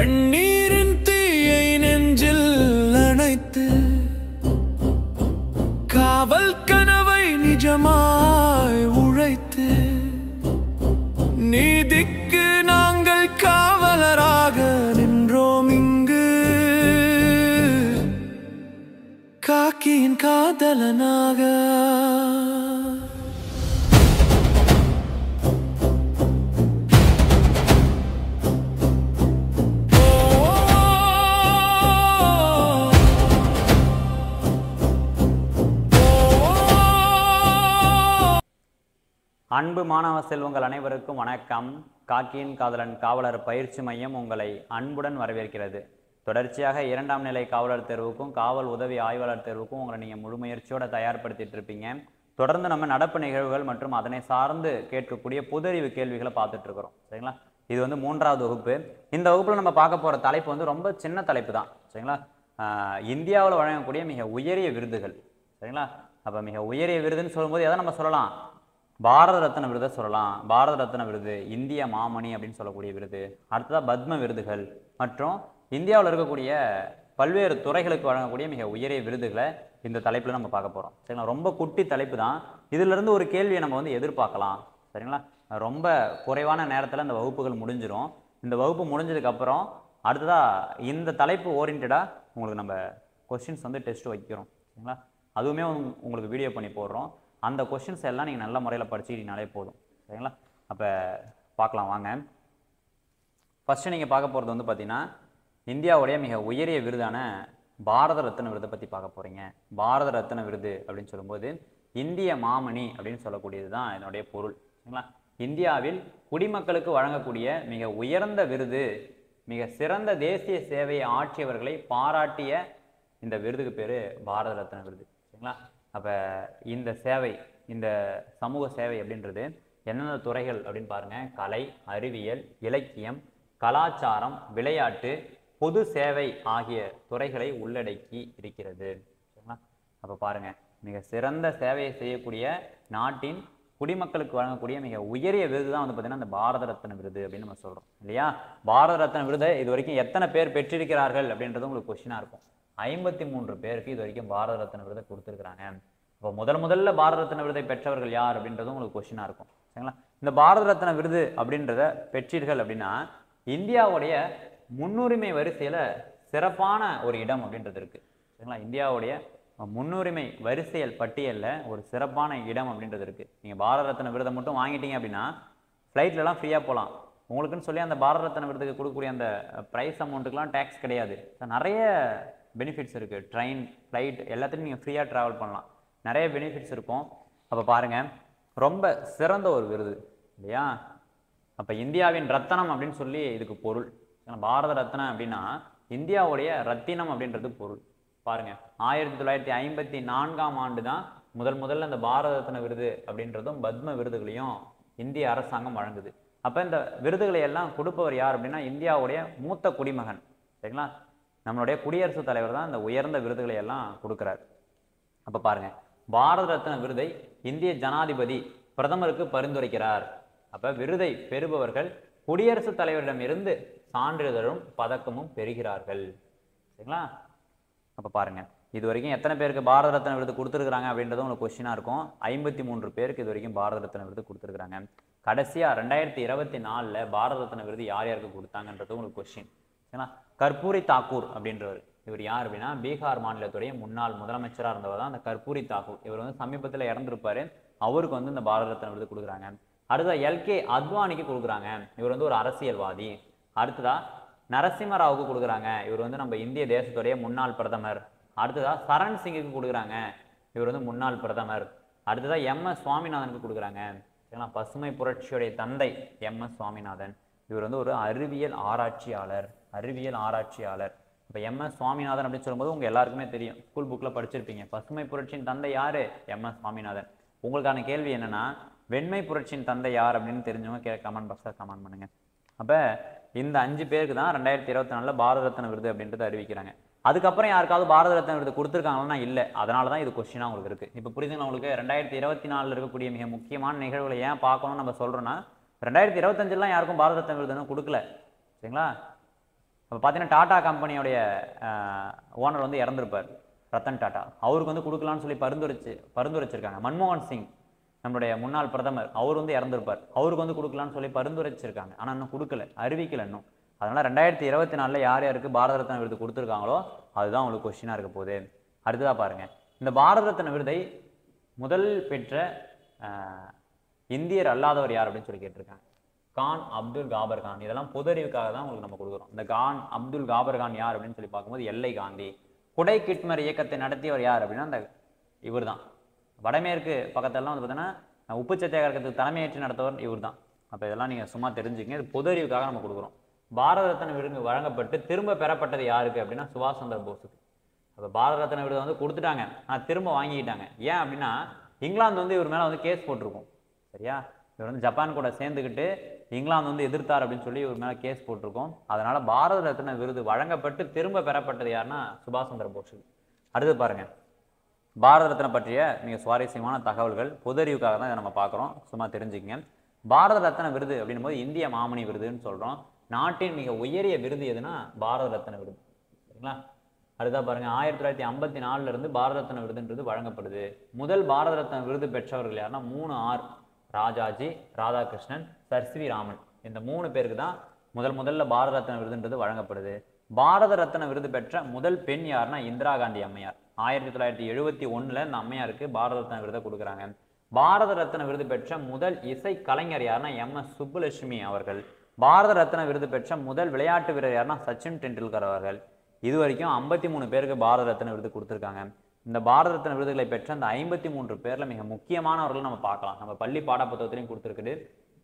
கண்ணீரின் தீயை நெஞ்சில் அணைத்து காவல் கனவை நிஜமாய் உழைத்து நீதிக்கு நாங்கள் காவலராக நின்றோம் இங்கு காக்கியின் காதலனாக. அன்பு மாணவ செல்வங்கள் அனைவருக்கும் வணக்கம். காக்கியின் காதலன் காவலர் பயிற்சி மையம் உங்களை அன்புடன் வரவேற்கிறது. தொடர்ச்சியாக 2ஆம் நிலை காவலர் தேர்வுக்கும் காவல் உதவி ஆய்வாளர் தேர்வுக்கும் உங்களை நீங்கள் முழு முயற்சியோட தயார்படுத்திட்டு இருப்பீங்க. தொடர்ந்து நம்ம நடப்பு நிகழ்வுகள் மற்றும் அதனை சார்ந்து கேட்கக்கூடிய பொதறிவு கேள்விகளை பார்த்துட்டு இருக்கிறோம். சரிங்களா? இது வந்து 3வது வகுப்பு. இந்த வகுப்பில் நம்ம பார்க்க போகிற தலைப்பு வந்து ரொம்ப சின்ன தலைப்பு தான். சரிங்களா? இந்தியாவில் வழங்கக்கூடிய மிக உயரிய விருதுகள். சரிங்களா? அப்போ மிக உயரிய விருதுன்னு சொல்லும்போது எதை நம்ம சொல்லலாம்? பாரத ரத்ன விருதை சொல்லலாம். பாரத ரத்ன விருது, இந்திய மாமணி அப்படின்னு சொல்லக்கூடிய விருது, அடுத்ததாக பத்ம விருதுகள் மற்றும் இந்தியாவில் இருக்கக்கூடிய பல்வேறு துறைகளுக்கு வழங்கக்கூடிய மிக உயரிய விருதுகளை இந்த தலைப்பில் நம்ம பார்க்க போகிறோம். சரிங்களா? ரொம்ப குட்டி தலைப்பு தான். இதிலிருந்து ஒரு கேள்வியை நம்ம வந்து எதிர்பார்க்கலாம். சரிங்களா? ரொம்ப குறைவான நேரத்தில் இந்த வகுப்புகள் முடிஞ்சிடும். இந்த வகுப்பு முடிஞ்சதுக்கப்புறம் அடுத்ததாக இந்த தலைப்பு ஓரியன்டாக உங்களுக்கு நம்ம கொஸ்டின்ஸ் வந்து டெஸ்ட் வைக்கிறோம். சரிங்களா? அதுவுமே உங்களுக்கு வீடியோ பண்ணி போடுறோம். அந்த கொஸ்டின்ஸ் எல்லாம் நீங்கள் நல்ல முறையில் படிச்சுக்கிட்டீங்கனாலே போதும். சரிங்களா? அப்போ பார்க்கலாம் வாங்க. ஃபஸ்ட்டு நீங்கள் பார்க்க போகிறது வந்து பார்த்தீங்கன்னா இந்தியாவுடைய மிக உயரிய விருதான பாரத ரத்ன விருதை பற்றி பார்க்க போகிறீங்க. பாரத ரத்ன விருது அப்படின்னு சொல்லும்போது இந்திய மாமணி அப்படின்னு சொல்லக்கூடியது தான் இதனுடைய பொருள். சரிங்களா? இந்தியாவில் குடிமக்களுக்கு வழங்கக்கூடிய மிக உயர்ந்த விருது, மிக சிறந்த தேசிய சேவையை ஆற்றியவர்களை பாராட்டிய இந்த விருதுக்கு பேர் பாரத ரத்ன விருது. சரிங்களா? அப்போ இந்த சேவை, இந்த சமூக சேவை அப்படின்றது என்னென்ன துறைகள் அப்படின்னு பாருங்கள். கலை, அறிவியல், இலக்கியம், கலாச்சாரம், விளையாட்டு, பொது சேவை ஆகிய துறைகளை உள்ளடக்கி இருக்கிறது. சரிங்களா? அப்போ பாருங்கள், மிக சிறந்த சேவையை செய்யக்கூடிய நாட்டின் குடிமக்களுக்கு வழங்கக்கூடிய மிக உயரிய விருது தான் வந்து பார்த்திங்கன்னா இந்த பாரத ரத்ன விருது அப்படின்னு நம்ம சொல்கிறோம் இல்லையா? பாரத ரத்ன விருதை இது வரைக்கும் எத்தனை பேர் பெற்றிருக்கிறார்கள் அப்படின்றது உங்களுக்கு கொஸ்டினாக இருக்கும். 53 பேருக்கு இது வரைக்கும் பாரத ரத்ன விருதை கொடுத்துருக்குறாங்க. இப்போ முதல்ல பாரத ரத்ன விருதை பெற்றவர்கள் யார் அப்படின்றதும் உங்களுக்கு கொஸ்டினாக இருக்கும். சரிங்களா? இந்த பாரத ரத்ன விருது அப்படின்றத பெற்றீர்கள் அப்படின்னா இந்தியாவுடைய முன்னுரிமை வரிசையில் சிறப்பான ஒரு இடம் அப்படின்றது இருக்குது. சரிங்களா? இந்தியாவுடைய முன்னுரிமை வரிசையல் பட்டியலில் ஒரு சிறப்பான இடம் அப்படின்றது இருக்குது. நீங்கள் பாரத ரத்ன விருதை மட்டும் வாங்கிட்டீங்க அப்படின்னா ஃப்ளைட்லலாம் ஃப்ரீயாக போகலாம். உங்களுக்குன்னு சொல்லி அந்த பாரத ரத்ன விருதுக்கு கொடுக்கக்கூடிய அந்த ப்ரைஸ் அமௌண்ட்டுக்கெலாம் டேக்ஸ் கிடையாது. நிறைய பெனிஃபிட்ஸ் இருக்குது. ட்ரெயின், ஃப்ளைட் எல்லாத்துலையும் நீங்கள் ஃப்ரீயாக ட்ராவல் பண்ணலாம். நிறைய பெனிஃபிட்ஸ் இருக்கும். அப்போ பாருங்கள், ரொம்ப சிறந்த ஒரு விருது இல்லையா? அப்போ இந்தியாவின் ரத்தனம் அப்படின்னு சொல்லி இதுக்கு பொருள். பாரத ரத்னம் அப்படின்னா இந்தியாவுடைய ரத்தினம் அப்படின்றது பொருள். பாருங்கள், 1954ஆம் ஆண்டு தான் முதல்ல இந்த பாரத ரத்ன விருது அப்படின்றதும் பத்ம விருதுகளையும் இந்திய அரசாங்கம் வழங்குது. அப்போ இந்த விருதுகளை எல்லாம் கொடுப்பவர் யார் அப்படின்னா இந்தியாவுடைய மூத்த குடிமகன். சரிங்களா? நம்மளுடைய குடியரசுத் தலைவர் தான் இந்த உயர்ந்த விருதுகளை எல்லாம் கொடுக்குறார். அப்போ பாருங்கள், பாரத ரத்ன விருதை இந்திய ஜனாதிபதி பிரதமருக்கு பரிந்துரைக்கிறார். அப்போ விருதை பெறுபவர்கள் குடியரசுத் தலைவரிடமிருந்து சான்றிதழும் பதக்கமும் பெறுகிறார்கள். சரிங்களா? அப்போ பாருங்கள், இது வரைக்கும் எத்தனை பேருக்கு பாரத ரத்ன விருது கொடுத்துருக்குறாங்க அப்படின்றதும் உங்களுக்கு கொஸ்டினாக இருக்கும். 53 பேருக்கு இது வரைக்கும் பாரத ரத்ன விருது கொடுத்துருக்குறாங்க. கடைசியாக 2024 பாரத ரத்ன விருது யார் யாருக்கு கொடுத்தாங்கன்றது உங்களுக்கு கொஸ்டின். சரிங்களா? கர்பூரி தாக்கூர் அப்படின்றவர், இவர் யார் அப்படின்னா பீகார் மாநிலத்துடைய முன்னாள் முதலமைச்சராக இருந்தவர் தான் அந்த கர்பூரி தாக்கூர். இவர் வந்து சமீபத்தில் இறந்துருப்பார். அவருக்கு வந்து இந்த பாரத ரத்ன விருது கொடுக்குறாங்க. அடுத்ததா LK அத்வானிக்கு கொடுக்குறாங்க. இவர் வந்து ஒரு அரசியல்வாதி. அடுத்ததா நரசிம்மராவுக்கு கொடுக்குறாங்க. இவர் வந்து நம்ம இந்திய தேசத்துடைய முன்னாள் பிரதமர். அடுத்ததா சரண் சிங்குக்கு கொடுக்குறாங்க. இவர் வந்து முன்னாள் பிரதமர். அடுத்ததா MS சுவாமிநாதனுக்கு கொடுக்குறாங்க. சரிங்களா? பசுமை புரட்சியுடைய தந்தை MS சுவாமிநாதன். இவர் வந்து ஒரு அறிவியல் ஆராய்ச்சியாளர். இப்போ MS சுவாமிநாதன் அப்படின்னு சொல்லும்போது உங்கள் எல்லாருக்குமே தெரியும், ஸ்கூல் புக்கில் படிச்சிருப்பீங்க. பசுமை புரட்சியின் தந்தை யார்? MS சுவாமிநாதன். உங்களுக்கான கேள்வி என்னென்னா, வெண்மை புரட்சியின் தந்தை யார் அப்படின்னு தெரிஞ்சவங்க கமெண்ட் பாக்ஸில் கமெண்ட் பண்ணுங்கள். அப்போ இந்த 5 பேருக்கு தான் 2024 பாரத ரத்ன விருது அப்படின்றது அறிவிக்கிறாங்க. அதுக்கப்புறம் யாருக்காவது பாரத ரத்ன விருது கொடுத்துருக்காங்கன்னா இல்லை. அதனால தான் இது கொஸ்டினாக உங்களுக்கு இருக்குது. இப்போ புரியுதுங்களா உங்களுக்கு? 2024 இருக்கக்கூடிய மிக முக்கியமான நிகழ்வுகளை ஏன் பார்க்கணும்னு நம்ம சொல்கிறோன்னா, 2025 யாருக்கும் பாரத ரத்ன விருது கொடுக்கல. சரிங்களா? அப்போ பார்த்தீங்கன்னா டாடா கம்பெனியோடைய ஓனர் வந்து இறந்துருப்பார், ரத்தன் டாடா. அவருக்கு வந்து கொடுக்கலான்னு சொல்லி பரிந்துரைச்சிருக்காங்க. மன்மோகன் சிங் நம்மளுடைய முன்னாள் பிரதமர், அவர் வந்து இறந்துருப்பார், அவருக்கு வந்து கொடுக்கலான்னு சொல்லி பரிந்துரைச்சிருக்காங்க. ஆனால் இன்னும் கொடுக்கல, அறிவிக்கல இன்னும். அதனால் 2024 யார் யாருக்கு பாரத ரத்னா விருது கொடுத்துருக்காங்களோ அதுதான் உங்களுக்கு கொஸ்டினாக இருக்க போகுது. அடுத்ததாக பாருங்கள், இந்த பாரத ரத்னா விருதை முதல் பெற்ற இந்தியர் அல்லாதவர் யார் அப்படின்னு சொல்லி கேட்டிருக்காங்க. கான் அப்துல் காபர் கான். இதெல்லாம் பொது அறிவுக்காக தான் உங்களுக்கு நம்ம கொடுக்குறோம். இந்த கான் அப்துல் காபர் கான் யார் அப்படின்னு சொல்லி பார்க்கும்போது எல்லை காந்தி. குடை கிட்மர் இயக்கத்தை நடத்தியவர் யார் அப்படின்னா அந்த இவர் தான். வடமேற்கு பக்கத்தெல்லாம் வந்து பார்த்தீங்கன்னா உப்பு சத்தியாகிரகத்துக்கு தலைமையேற்று நடத்தவர் இவர் தான். அப்போ இதெல்லாம் நீங்கள் சும்மா தெரிஞ்சுக்கங்க, இது பொது அறிவுக்காக நம்ம கொடுக்குறோம். பாரத ரத்னா விருது வழங்கப்பட்டு திரும்ப பெறப்பட்டது யாருக்கு அப்படின்னா சுபாஷ் சந்திர போஸுக்கு. அப்போ பாரத ரத்னா விருது வந்து கொடுத்துட்டாங்க, ஆனால் திரும்ப வாங்கிக்கிட்டாங்க. ஏன் அப்படின்னா இங்கிலாந்து வந்து இவர் மேலே வந்து கேஸ் போட்டிருக்கும். சரியா, இவர் வந்து ஜப்பான் கூட சேர்ந்துக்கிட்டு இங்கிலாந்து வந்து எதிர்த்தார் அப்படின்னு சொல்லி இவர் மேலே கேஸ் போட்டிருக்கோம். அதனால பாரத ரத்னா விருது வழங்கப்பட்டு திரும்ப பெறப்பட்டது யாருன்னா சுபாஷ் சந்திர போஸுக்கு. அடுத்து பாருங்க, பாரத ரத்னா பற்றிய மிக சுவாரஸ்யமான தகவல்கள் பொது அறிவுக்காக தான் இதை நம்ம பார்க்குறோம், சும்மா தெரிஞ்சுக்கங்க. பாரத ரத்னா விருது அப்படின்னும் போது இந்திய மாமணி விருதுன்னு சொல்கிறோம். நாட்டின் மிக உயரிய விருது எதுனா பாரத ரத்னா விருது. சரிங்களா, அடுத்தா பாருங்க, 1954 இருந்து பாரத ரத்னா விருதுன்றது வழங்கப்படுது. முதல் பாரத ரத்னா விருது பெற்றவர்கள் யாருன்னா 3 R, Rajaji, Radhakrishnan, sir C V Raman. இந்த 3 பேருக்கு தான் முதல்ல பாரத ரத்னா விருதுன்றது வழங்கப்படுது. பாரத ரத்னா விருது பெற்ற முதல் பெண் யாருன்னா இந்திரா காந்தி அம்மையார். 1971 இந்த அம்மையாருக்கு பாரத ரத்னா விருதை கொடுக்குறாங்க. பாரத ரத்னா விருது பெற்ற முதல் இசை கலைஞர் யாருன்னா எம்.எஸ். சுப்புலட்சுமி அவர்கள். பாரத ரத்னா விருது பெற்ற முதல் விளையாட்டு வீரர் யாருன்னா சச்சின் டெண்டுல்கர் அவர்கள். இது வரைக்கும் 53 பேருக்கு பாரத ரத்னா விருது கொடுத்துருக்காங்க. இந்த பாரத ரத்னா விருதுகளை பெற்ற அந்த 53 பேர்ல மிக முக்கியமானவர்கள் நம்ம பார்க்கலாம். நம்ம பள்ளி பாடப்புத்தகத்திலையும் கொடுத்துருக்குது.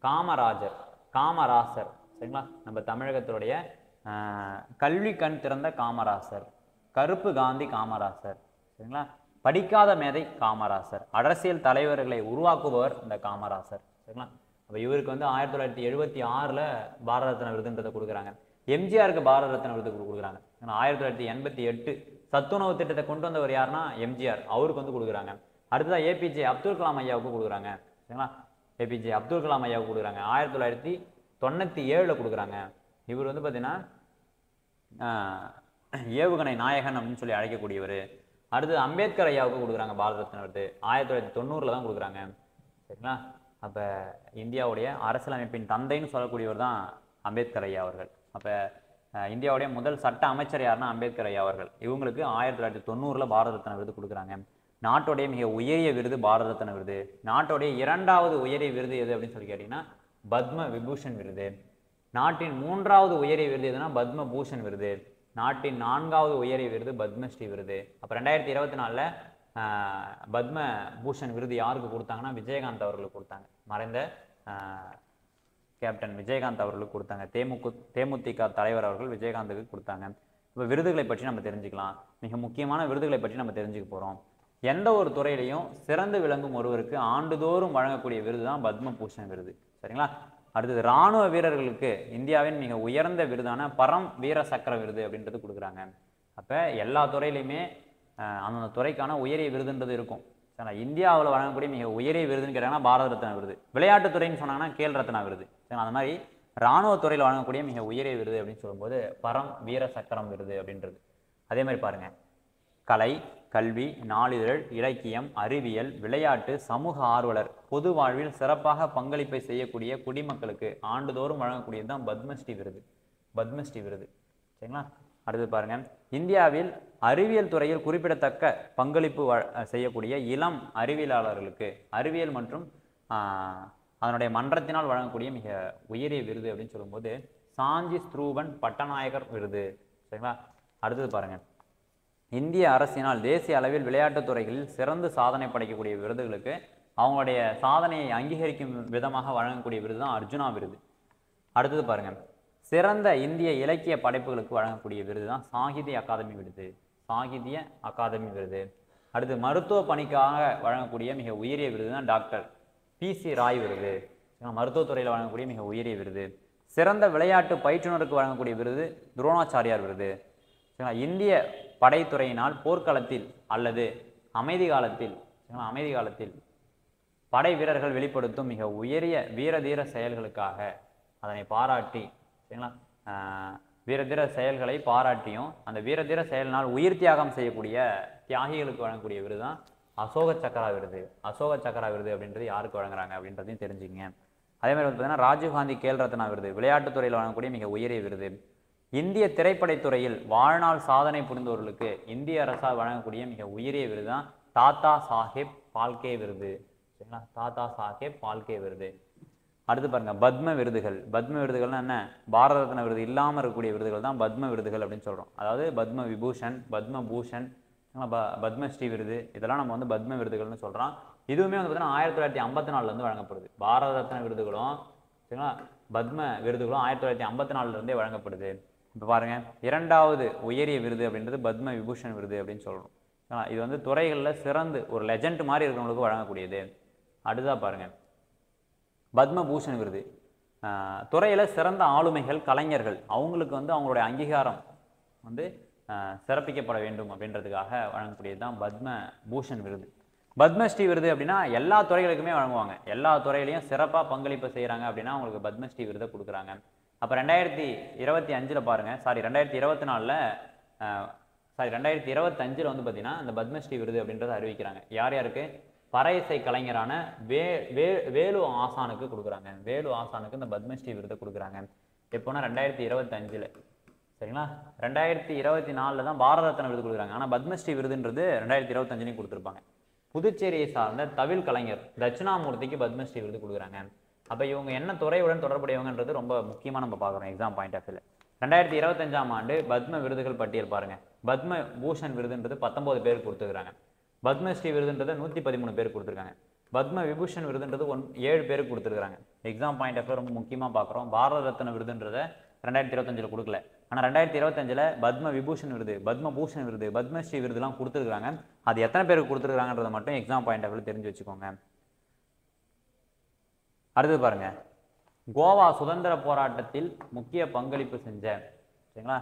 காமராசர். சரிங்களா, நம்ம தமிழகத்துடைய கல்வி கண் திறந்த காமராசர், கருப்பு காந்தி காமராசர். சரிங்களா, படிக்காத மேதை காமராசர், அரசியல் தலைவர்களை உருவாக்குபவர் இந்த காமராசர். சரிங்களா, அப்போ இவருக்கு வந்து 1976 பாரத ரத்னா விருதுன்றதை கொடுக்குறாங்க. எம்ஜிஆருக்கு பாரத ரத்னா விருது கொடுக்குறாங்க. 1988 சத்துணவு திட்டத்தை கொண்டு வந்தவர் யாருன்னா எம்ஜிஆர், அவருக்கு வந்து கொடுக்குறாங்க. அடுத்ததான் ஏபிஜே அப்துல் கலாம் ஐயாவுக்கு கொடுக்குறாங்க. சரிங்களா, ஏபிஜே அப்துல் கலாம் ஐயாவுக்கு கொடுக்குறாங்க. 1997 கொடுக்குறாங்க. இவர் வந்து பார்த்தீங்கன்னா ஏவுகணை நாயகன் அப்படின்னு சொல்லி அழைக்கக்கூடியவர். அடுத்தது அம்பேத்கர் ஐயாவுக்கு கொடுக்குறாங்க பாரத ரத்னா விருது. 1990 தான் கொடுக்குறாங்க. சரிங்களா, அப்போ இந்தியாவுடைய அரசியலமைப்பின் தந்தைன்னு சொல்லக்கூடியவர் தான் அம்பேத்கர் ஐயா அவர்கள். அப்போ இந்தியாவுடைய முதல் சட்ட அமைச்சர் யாருன்னா அம்பேத்கர் ஐயா அவர்கள். இவங்களுக்கு 1990 பாரத ரத்னா விருது கொடுக்குறாங்க. நாட்டுடைய மிக உயரிய விருது பாரத ரத்னா விருது. நாட்டுடைய 2வது உயரிய விருது எது அப்படின்னு சொல்லி கேட்டிங்கன்னா பத்ம விபூஷன் விருது. நாட்டின் 3வது உயரிய விருது எதுனா பத்ம பூஷன் விருது. நாட்டின் 4வது உயரிய விருது பத்மஸ்ரீ விருது. அப்போ 2024 பத்ம பூஷன் விருது யாருக்கு கொடுத்தாங்கன்னா விஜயகாந்த் அவர்களுக்கு கொடுத்தாங்க. மறைந்த கேப்டன் விஜயகாந்த் அவர்களுக்கு கொடுத்தாங்க. தேமுதிக தலைவர் அவர்கள் விஜயகாந்துக்கு கொடுத்தாங்க. இப்போ விருதுகளை பற்றி நம்ம தெரிஞ்சுக்கலாம். மிக முக்கியமான விருதுகளை பற்றி நம்ம தெரிஞ்சுக்க போகிறோம். எந்த ஒரு துறையிலையும் சிறந்து விளங்கும் ஒருவருக்கு ஆண்டுதோறும் வழங்கக்கூடிய விருது தான் பத்ம பூஷன் விருது. சரிங்களா, அடுத்தது இராணுவ வீரர்களுக்கு இந்தியாவின் மிக உயர்ந்த விருதான பரம் வீர சக்கர விருது அப்படின்றது கொடுக்குறாங்க. அப்போ எல்லா துறையிலையுமே அந்தந்த துறைக்கான உயரிய விருதுன்றது இருக்கும். சரிங்களா, இந்தியாவில் வழங்கக்கூடிய மிக உயரிய விருதுன்னு கேட்டாங்கன்னா பாரத ரத்னா விருது. விளையாட்டுத்துறைன்னு சொன்னாங்கன்னா கேல் ரத்னா விருது. சரிங்களா, அந்த மாதிரி இராணுவத்துறையில் வழங்கக்கூடிய மிக உயரிய விருது அப்படின்னு சொல்லும்போது பரம் வீர சக்கரம் விருது அப்படின்றது. அதே மாதிரி பாருங்க, கலை, கல்வி, நாளிதழ், இலக்கியம், அறிவியல், விளையாட்டு, சமூக ஆர்வலர், பொது வாழ்வில் சிறப்பாக பங்களிப்பை செய்யக்கூடிய குடிமக்களுக்கு ஆண்டுதோறும் வழங்கக்கூடியது தான் பத்மஸ்ரீ விருது. பத்மஸ்ரீ விருது. சரிங்களா, அடுத்து பாருங்க, இந்தியாவில் அறிவியல் துறையில் குறிப்பிடத்தக்க பங்களிப்பு செய்யக்கூடிய இளம் அறிவியலாளர்களுக்கு அறிவியல் மற்றும் அதனுடைய மன்றத்தினால் வழங்கக்கூடிய மிக உயரிய விருது அப்படின்னு சொல்லும்போது சாஞ்சி ஸ்த்ரூபன் பட்டநாயகர் விருது. சரிங்களா, அடுத்தது பாருங்க, இந்திய அரசினால் தேசிய அளவில் விளையாட்டுத் துறைகளில் சிறந்து சாதனை படைக்கக்கூடிய விருதுகளுக்கு அவங்களுடைய சாதனையை அங்கீகரிக்கும் விதமாக வழங்கக்கூடிய விருது தான் அர்ஜுனா விருது. அடுத்தது பாருங்க, சிறந்த இந்திய இலக்கிய படைப்புகளுக்கு வழங்கக்கூடிய விருது தான் சாகித்ய அகாதமி விருது. சாகித்ய அகாதமி விருது. அடுத்து மருத்துவ பணிக்காக வழங்கக்கூடிய மிக உயரிய விருது தான் டாக்டர் பி.சி. ராய் விருது. மருத்துவத்துறையில் வழங்கக்கூடிய மிக உயரிய விருது. சிறந்த விளையாட்டு பயிற்றுனருக்கு வழங்கக்கூடிய விருது துரோணாச்சாரியார் விருது. இந்திய படைத்துறையினால் போர்க்களத்தில் அல்லது அமைதி காலத்தில் படை வீரர்கள் வெளிப்படுத்தும் மிக உயரிய வீரதீர செயல்களுக்காக அதனை பாராட்டி சரிங்களா வீரதீர செயல்களை பாராட்டியும் அந்த வீரதீர செயலினால் உயிர் தியாகம் செய்யக்கூடிய தியாகிகளுக்கு வழங்கக்கூடிய விருது தான் அசோக சக்கரா விருது. அசோக சக்கரா விருது அப்படின்றது யாருக்கு வழங்குறாங்க அப்படின்றதையும் தெரிஞ்சுங்க. அதே மாதிரி வந்து பார்த்தீங்கன்னா ராஜீவ்காந்தி கேல் ரத்னா விருது விளையாட்டுத்துறையில் வழங்கக்கூடிய மிக உயரிய விருது. இந்திய திரைப்படத்துறையில் வாழ்நாள் சாதனை புரிந்தவர்களுக்கு இந்திய அரசால் வழங்கக்கூடிய மிக உயரிய விருது தான் தாத்தா சாஹேப் பால்கே விருது. சரிங்களா, தாத்தா சாஹேப் பால்கே விருது. அடுத்து பாருங்க பத்ம விருதுகள். பத்ம விருதுகள்னா என்ன? பாரத ரத்ன விருது இல்லாமல் இருக்கக்கூடிய விருதுகள் தான் பத்ம விருதுகள் அப்படின்னு சொல்றோம். அதாவது பத்ம விபூஷன், பத்ம பூஷன், பத்மஸ்ரீ விருது, இதெல்லாம் நம்ம வந்து பத்ம விருதுகள்னு சொல்றோம். இதுவுமே வந்து பார்த்தீங்கன்னா 1954 இருந்து வழங்கப்படுது. பாரத ரத்ன விருதுகளும் சரிங்களா பத்ம விருதுகளும் 1954 இருந்தே வழங்கப்படுது. இப்போ பாருங்க, இரண்டாவது உயரிய விருது அப்படின்றது பத்ம விபூஷன் விருது அப்படின்னு சொல்றோம். இது வந்து துறைகளில் சிறந்து ஒரு லெஜண்ட் மாதிரி இருக்கிறவங்களுக்கு வழங்கக்கூடியது. அடுத்ததாக பாருங்க பத்ம பூஷன் விருது. துறையில் சிறந்த ஆளுமைகள், கலைஞர்கள் அவங்களுக்கு வந்து அவங்களுடைய அங்கீகாரம் வந்து சிறப்பிக்கப்பட வேண்டும் அப்படின்றதுக்காக வழங்கக்கூடியது தான் பத்ம பூஷன் விருது. பத்மஸ்ரீ விருது அப்படின்னா எல்லா துறைகளுக்குமே வழங்குவாங்க. எல்லா துறையிலையும் சிறப்பாக பங்களிப்பு செய்கிறாங்க அப்படின்னா அவங்களுக்கு பத்மஸ்ரீ விருதை கொடுக்குறாங்க. அப்போ 2025 பாருங்க, 2025 வந்து பார்த்தீங்கன்னா இந்த பத்மஸ்ரீ விருது அப்படின்றத அறிவிக்கிறாங்க. யார் யாருக்கு? பறையிசை கலைஞரான வேலு ஆசானுக்கு கொடுக்குறாங்க. வேலு ஆசானுக்கு இந்த பத்மஸ்ரீ விருதை கொடுக்குறாங்க. எப்போனா 2025. சரிங்களா, 2024 தான் பாரத ரத்ன விருது கொடுக்குறாங்க. ஆனால் பத்மஸ்ரீ விருதுன்றது 2025 கொடுத்துருப்பாங்க. புதுச்சேரியை சார்ந்த தவில் கலைஞர் தட்சிணாமூர்த்திக்கு பத்மஸ்ரீ விருது கொடுக்குறாங்க. அப்போ இவங்க என்ன துறையுடன் தொடர்புடையவங்கன்றது ரொம்ப முக்கியமாக நம்ம பார்க்குறோம் எக்ஸாம் பாயிண்ட் ஆஃப் வியூல. 2025ஆம் ஆண்டு பத்ம விருதுகள் பட்டியல் பாருங்க. பத்ம பூஷன் விருதுன்றது 19 பேருக்கு கொடுத்துருக்காங்க. பத்மஸ்ரீ விருதுன்றது 113 பேர் கொடுத்துருக்காங்க. பத்ம விபூஷன் விருதுன்றது 7 பேருக்கு கொடுத்துருக்காங்க. எக்ஸாம் பாயிண்ட் ஆஃப் வியூ ரொம்ப முக்கியமாக பார்க்குறோம். பாரத ரத்ன விருதுன்றதை 2025 கொடுக்கல. ஆனால் 2025 பத்ம விபூஷன் விருது, பத்ம பூஷன் விருது, பத்மஸ்ரீ விருதுலாம் கொடுத்துருக்காங்க. அது எத்தனை பேருக்கு கொடுத்துருக்காங்கன்றதை மட்டும் எக்ஸாம் பாயிண்ட் ஆஃப் வியூ தெரிஞ்சு வச்சுக்கோங்க. அடுத்து பாருங்க, கோவா சுதந்திர போராட்டத்தில் முக்கிய பங்களிப்பு செஞ்ச சரிங்களா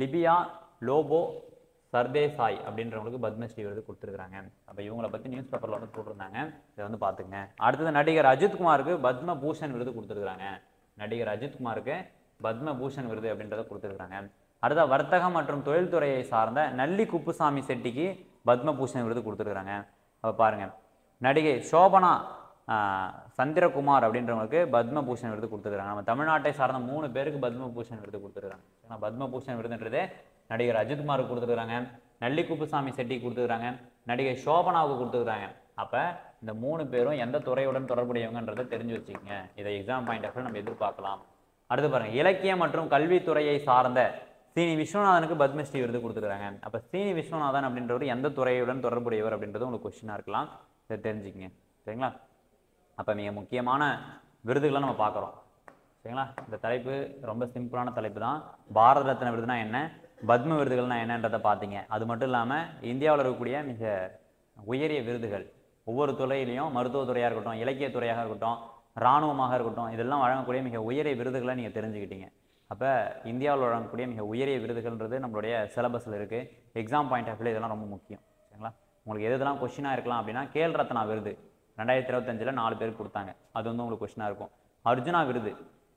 லிபியா லோபோ சர்தேசாய் அப்படின்றவங்களுக்கு பத்மஸ்ரீ விருது கொடுத்துருக்காங்க. அப்போ இவங்களை பற்றி நியூஸ் பேப்பரில் வந்து போட்டிருந்தாங்க, இதை வந்து பார்த்துங்க. அடுத்தது நடிகர் அஜித்குமாருக்கு பத்ம பூஷன் விருது கொடுத்துருக்காங்க. நடிகர் அஜித்குமாருக்கு பத்ம பூஷன் விருது அப்படின்றத கொடுத்துருக்காங்க. அடுத்த வர்த்தகம் மற்றும் தொழில்துறையை சார்ந்த நல்லி குப்புசாமி செட்டிக்கு பத்ம பூஷன் விருது கொடுத்துருக்காங்க. அப்போ பாருங்க, நடிகை சோபனா சந்திரகுமார் அப்படின்றவங்களுக்கு பத்ம பூஷன் விருது கொடுத்துருக்காங்க. நம்ம தமிழ்நாட்டை சார்ந்த 3 பேருக்கு பத்ம பூஷன் விருது கொடுத்துருக்காங்க. ஏன்னா பத்ம பூஷன் விருதுன்றது நடிகர் அஜித்குமாருக்கு கொடுத்துருக்காங்க, நல்லி குப்புசாமி செட்டி கொடுத்துருக்காங்க, நடிகை சோபனாவுக்கு கொடுத்துருக்காங்க. அப்போ இந்த 3 பேரும் எந்த துறையுடன் தொடர்புடையவங்கன்றதை தெரிஞ்சு வச்சுக்கோங்க. இதை எக்ஸாம் பாயிண்ட் ஆஃப் வியூ நம்ம எதிர்பார்க்கலாம். அடுத்து பாருங்க, இலக்கியம் மற்றும் கல்வித்துறையை சார்ந்த சீனி விஸ்வநாதனுக்கு பத்மஸ்ரீ விருது கொடுத்துருக்காங்க. அப்போ சீனி விஸ்வநாதன் அப்படின்றவர் எந்த துறையுடன் தொடர்புடையவர் அப்படின்றது உங்களுக்கு கொஸ்டினாக இருக்கலாம், இதை தெரிஞ்சுக்கங்க. சரிங்களா, அப்போ மிக முக்கியமான விருதுகளை நம்ம பார்க்குறோம். சரிங்களா, இந்த தலைப்பு ரொம்ப சிம்பிளான தலைப்பு தான். பாரத ரத்ன விருதுனா என்ன, பத்ம விருதுகள்னா என்னன்றதை பார்த்தீங்க. அது மட்டும் இல்லாமல் இந்தியாவில் இருக்கக்கூடிய மிக உயரிய விருதுகள் ஒவ்வொரு துறையிலையும், மருத்துவத்துறையாக இருக்கட்டும், இலக்கியத்துறையாக இருக்கட்டும், இராணுவமாக இருக்கட்டும், இதெல்லாம் வழங்கக்கூடிய மிக உயரிய விருதுகளை நீங்கள் தெரிஞ்சுக்கிட்டீங்க. அப்போ இந்தியாவில் வழங்கக்கூடிய மிக உயரிய விருதுகள்ன்றது நம்மளுடைய சிலபஸில் இருக்குது. எக்ஸாம் பாயிண்ட் ஆஃப் வியூ இதெல்லாம் ரொம்ப முக்கியம். சரிங்களா, உங்களுக்கு எதெல்லாம் கொஸ்டினாக இருக்கலாம் அப்படின்னா, கேல் ரத்னா விருது 2025 4 பேருக்கு கொடுத்தாங்க, அது வந்து உங்களுக்கு கொஸ்டினாக இருக்கும்.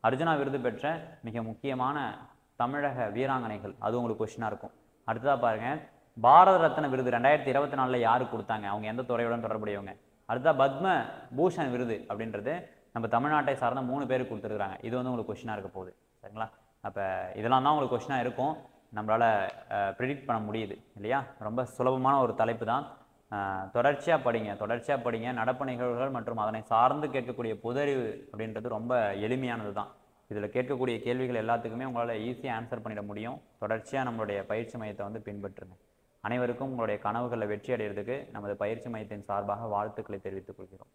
அர்ஜுனா விருது பெற்ற மிக முக்கியமான தமிழக வீராங்கனைகள், அது உங்களுக்கு கொஸ்டினாக இருக்கும். அடுத்ததாக பாருங்கள், பாரத ரத்ன விருது 2024 யாருக்கு கொடுத்தாங்க, அவங்க எந்த துறையுடன் தொடர்புடையவங்க. அடுத்ததாக பத்ம பூஷன் விருது அப்படின்றது நம்ம தமிழ்நாட்டை சார்ந்த 3 பேருக்கு கொடுத்துருக்காங்க. இது வந்து உங்களுக்கு கொஸ்டினாக இருக்க போகுது. சரிங்களா, அப்போ இதெல்லாம் தான் உங்களுக்கு கொஸ்டினாக இருக்கும். நம்மளால் ப்ரிடிக்ட் பண்ண முடியுது இல்லையா. ரொம்ப சுலபமான ஒரு தலைப்பு தான். தொடர்ச்சியாக படிங்க. நடப்பு நிகழ்வுகள் மற்றும் அதனை சார்ந்து கேட்கக்கூடிய பொதறிவு அப்படின்றது ரொம்ப எளிமையானது தான். இதில் கேட்கக்கூடிய கேள்விகள் எல்லாத்துக்குமே உங்களால் ஈஸியாக ஆன்சர் பண்ணிட முடியும். தொடர்ச்சியாக நம்மளுடைய பயிற்சி மையத்தை வந்து பின்பற்றுங்க. அனைவருக்கும் உங்களுடைய கனவுகளை வெற்றி அடைகிறதுக்கு நமது பயிற்சி மையத்தின் சார்பாக வாழ்த்துக்களை தெரிவித்துக் கொள்கிறோம்.